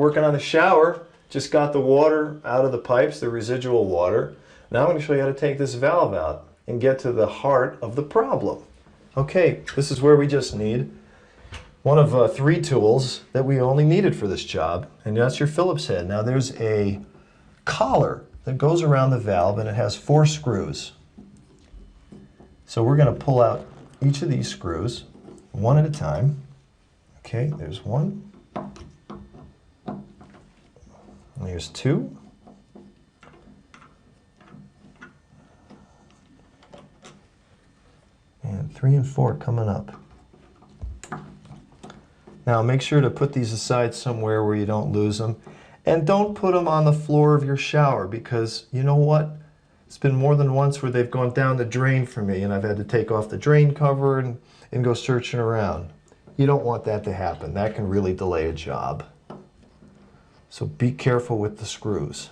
working on the shower. Just got the water out of the pipes, the residual water. Now I'm going to show you how to take this valve out and get to the heart of the problem. Okay, this is where we just need one of 3 tools that we only needed for this job, and that's your Phillips head. Now there's a collar that goes around the valve and it has 4 screws. So we're going to pull out each of these screws one at a time. Okay, there's 1. There's 2. And 3 and 4 coming up. Now make sure to put these aside somewhere where you don't lose them. And don't put them on the floor of your shower, because you know what? It's been more than once where they've gone down the drain for me and I've had to take off the drain cover and go searching around. You don't want that to happen. That can really delay a job. So be careful with the screws.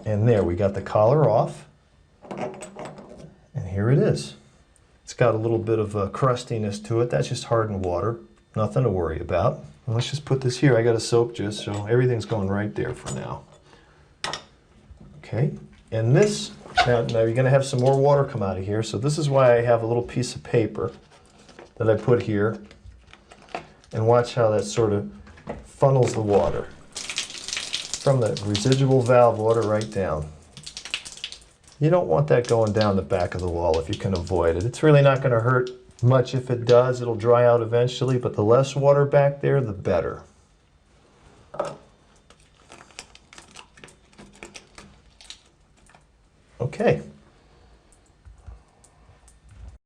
And there, we got the collar off. And here it is. It's got a little bit of a crustiness to it. That's just hardened water. Nothing to worry about. And let's just put this here. I got a soap just so everything's going right there for now. Okay. And this, now you're going to have some more water come out of here. So this is why I have a little piece of paper that I put here. And watch how that sort of funnels the water from the residual valve water right down. You don't want that going down the back of the wall if you can avoid it. It's really not going to hurt much if it does. It'll dry out eventually, but the less water back there, the better. Okay.